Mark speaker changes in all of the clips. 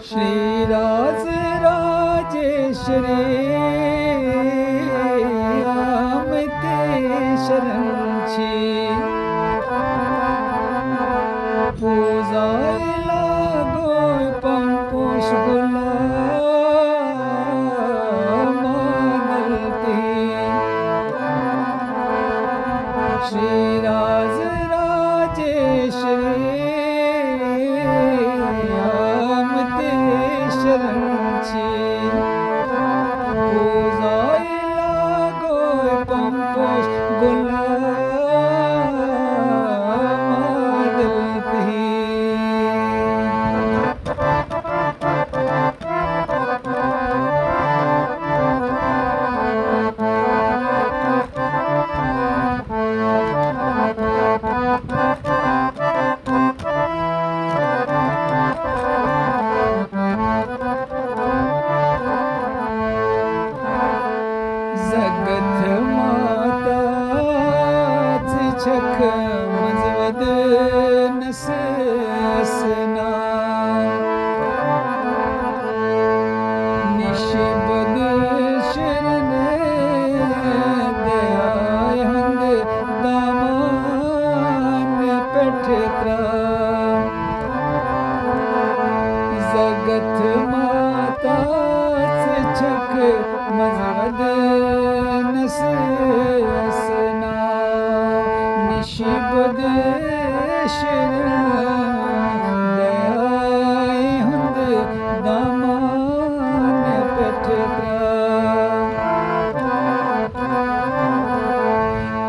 Speaker 1: श्रीराज राजेश्वरी आमते शरणची पूजायला गोय पंपोष मानलती श्रीराज राजेश्वरी आमते शरणची पूजायला गोय पंपोष जगत माताच छख मजवद नसना निशिबद शरण दयाय हंद दामान पठत्रा जगत माताच छख मजवद नसना निशिबद दयाय हंद दामान पठत्रा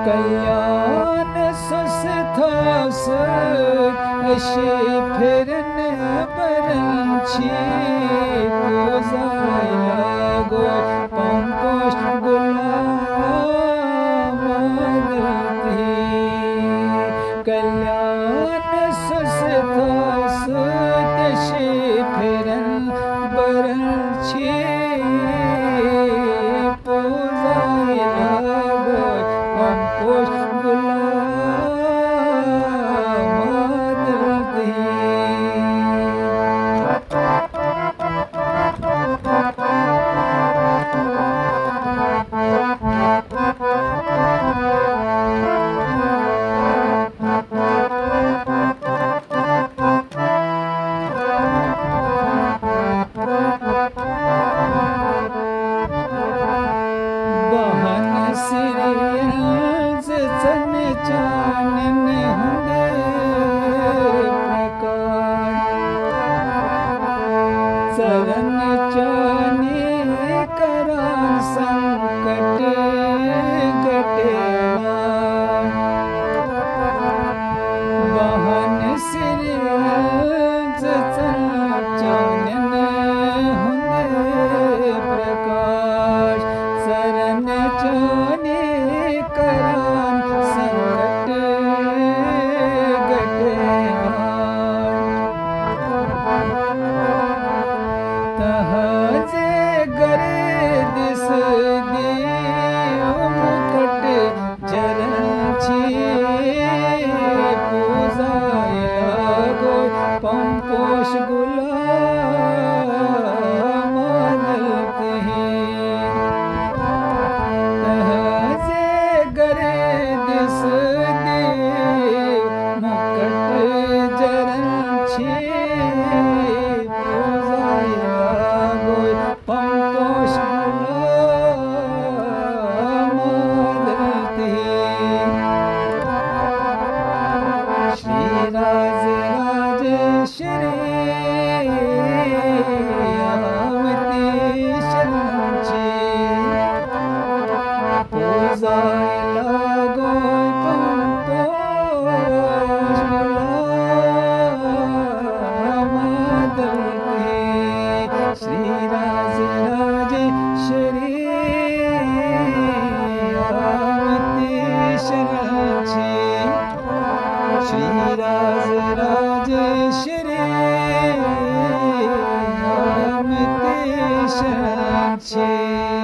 Speaker 1: कल्याण सस्थास अशे फिरन बरंची पूजायला गोय पंपोष कल्याण सस्थास तशे फिरन बरंची पूजायला गोय पंपोष चानन हंद प्रकार चरण चाने करान संकट गटेला बहन सिर चानन हंद प्रकाश चरण चाने करान तहजे गरे दिस मुकट जरंची पूजायला गोय पंपोष मानलते तहजे गरे दिस मुकट जरंची श्रीराज राजेश्वरी आमते शरणची पूजायला गोय पंपोष मानलते श्रीराज राजेश्वरी आमते शरणची श्रीराज राजेश्वरी आमते शरण छे।